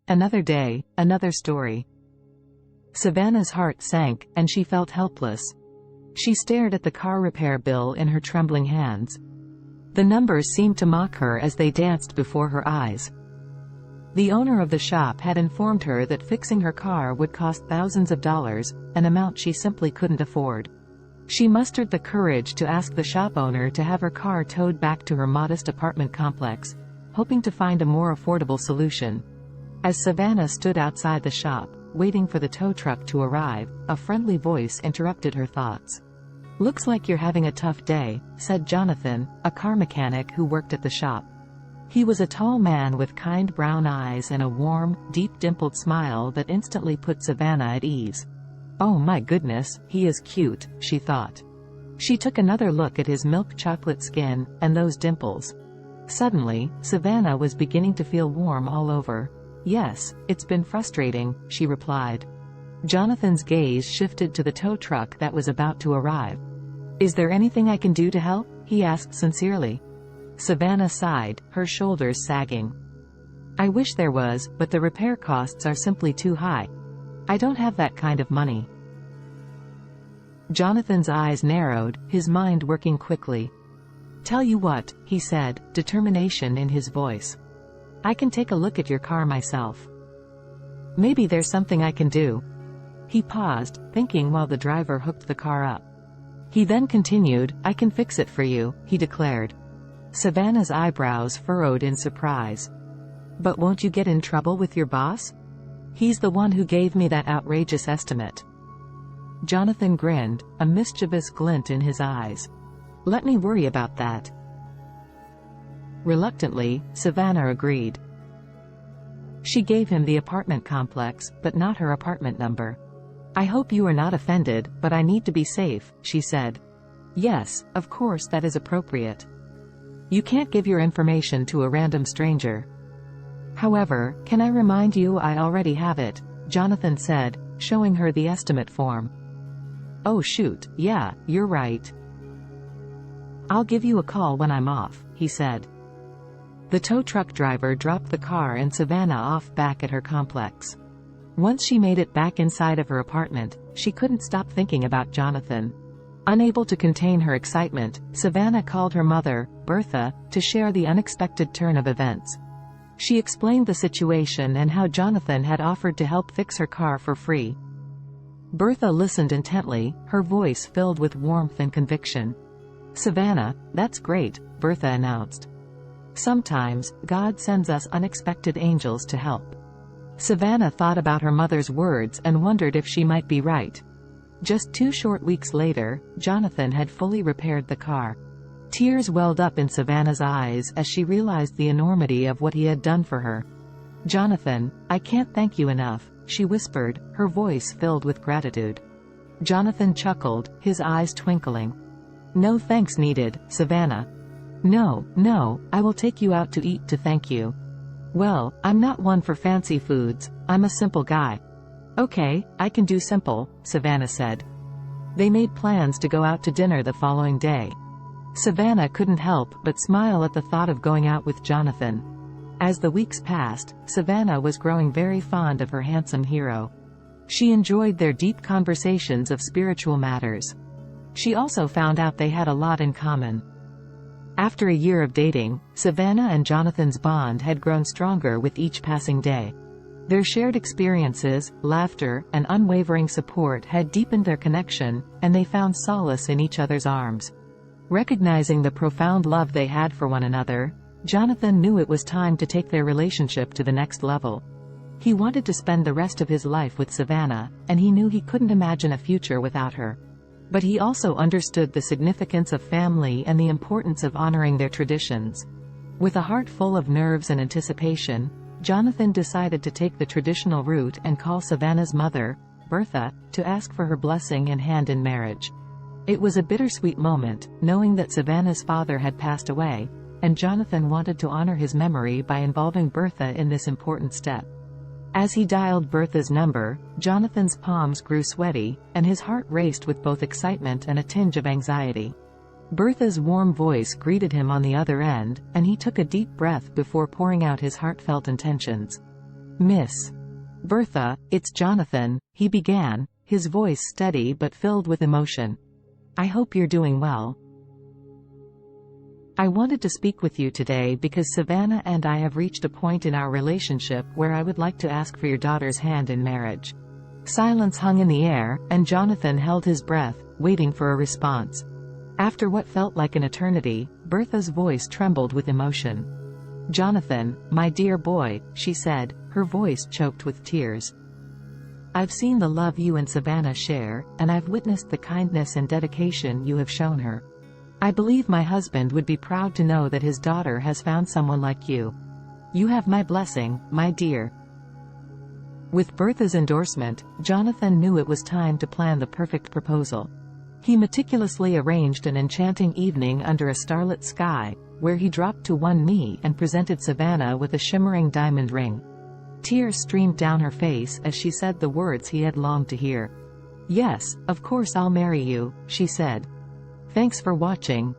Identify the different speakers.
Speaker 1: Another day, another story. Savannah's heart sank, and she felt helpless. She stared at the car repair bill in her trembling hands. The numbers seemed to mock her as they danced before her eyes. The owner of the shop had informed her that fixing her car would cost thousands of dollars, an amount she simply couldn't afford. She mustered the courage to ask the shop owner to have her car towed back to her modest apartment complex, hoping to find a more affordable solution. As Savannah stood outside the shop, waiting for the tow truck to arrive, a friendly voice interrupted her thoughts. "Looks like you're having a tough day," said Jonathan, a car mechanic who worked at the shop. He was a tall man with kind brown eyes and a warm, deep dimpled smile that instantly put Savannah at ease. "Oh my goodness, he is cute," she thought. She took another look at his milk chocolate skin, and those dimples. Suddenly, Savannah was beginning to feel warm all over. "Yes, it's been frustrating," she replied. Jonathan's gaze shifted to the tow truck that was about to arrive. "Is there anything I can do to help?" he asked sincerely. Savannah sighed, her shoulders sagging. "I wish there was, but the repair costs are simply too high. I don't have that kind of money." Jonathan's eyes narrowed, his mind working quickly. "Tell you what," he said, determination in his voice. "I can take a look at your car myself. Maybe there's something I can do." He paused, thinking while the driver hooked the car up. He then continued, "I can fix it for you," he declared. Savannah's eyebrows furrowed in surprise. "But won't you get in trouble with your boss? He's the one who gave me that outrageous estimate." Jonathan grinned, a mischievous glint in his eyes. "Let me worry about that." Reluctantly, Savannah agreed. She gave him the apartment complex, but not her apartment number. "I hope you are not offended, but I need to be safe," she said. "Yes, of course that is appropriate. You can't give your information to a random stranger." "However, can I remind you I already have it," Jonathan said, showing her the estimate form. "Oh shoot, yeah, you're right. I'll give you a call when I'm off," he said. The tow truck driver dropped the car and Savannah off back at her complex. Once she made it back inside of her apartment, she couldn't stop thinking about Jonathan. Unable to contain her excitement, Savannah called her mother, Bertha, to share the unexpected turn of events. She explained the situation and how Jonathan had offered to help fix her car for free. Bertha listened intently, her voice filled with warmth and conviction. "Savannah, that's great," Bertha announced. "Sometimes, God sends us unexpected angels to help." Savannah thought about her mother's words and wondered if she might be right. Just 2 short weeks later, Jonathan had fully repaired the car. Tears welled up in Savannah's eyes as she realized the enormity of what he had done for her. "Jonathan, I can't thank you enough," she whispered, her voice filled with gratitude. Jonathan chuckled, his eyes twinkling. "No thanks needed, Savannah. No, I will take you out to eat to thank you." "Well, I'm not one for fancy foods, I'm a simple guy." "Okay, I can do simple," Savannah said. They made plans to go out to dinner the following day. Savannah couldn't help but smile at the thought of going out with Jonathan. As the weeks passed, Savannah was growing very fond of her handsome hero. She enjoyed their deep conversations of spiritual matters. She also found out they had a lot in common. After a year of dating, Savannah and Jonathan's bond had grown stronger with each passing day. Their shared experiences, laughter, and unwavering support had deepened their connection, and they found solace in each other's arms. Recognizing the profound love they had for one another, Jonathan knew it was time to take their relationship to the next level. He wanted to spend the rest of his life with Savannah, and he knew he couldn't imagine a future without her. But he also understood the significance of family and the importance of honoring their traditions. With a heart full of nerves and anticipation, Jonathan decided to take the traditional route and call Savannah's mother, Bertha, to ask for her blessing and hand in marriage. It was a bittersweet moment, knowing that Savannah's father had passed away, and Jonathan wanted to honor his memory by involving Bertha in this important step. As he dialed Bertha's number, Jonathan's palms grew sweaty, and his heart raced with both excitement and a tinge of anxiety. Bertha's warm voice greeted him on the other end, and he took a deep breath before pouring out his heartfelt intentions. Miss Bertha, it's Jonathan, he began, his voice steady but filled with emotion. I hope you're doing well. I wanted to speak with you today because Savannah and I have reached a point in our relationship where I would like to ask for your daughter's hand in marriage. Silence hung in the air, and Jonathan held his breath, waiting for a response. After what felt like an eternity, Bertha's voice trembled with emotion. Jonathan, my dear boy, she said, her voice choked with tears. I've seen the love you and Savannah share, and I've witnessed the kindness and dedication you have shown her. I believe my husband would be proud to know that his daughter has found someone like you. You have my blessing, my dear. With Bertha's endorsement, Jonathan knew it was time to plan the perfect proposal. He meticulously arranged an enchanting evening under a starlit sky, where he dropped to one knee and presented Savannah with a shimmering diamond ring. Tears streamed down her face as she said the words he had longed to hear. Yes, of course I'll marry you, she said. Thanks for watching.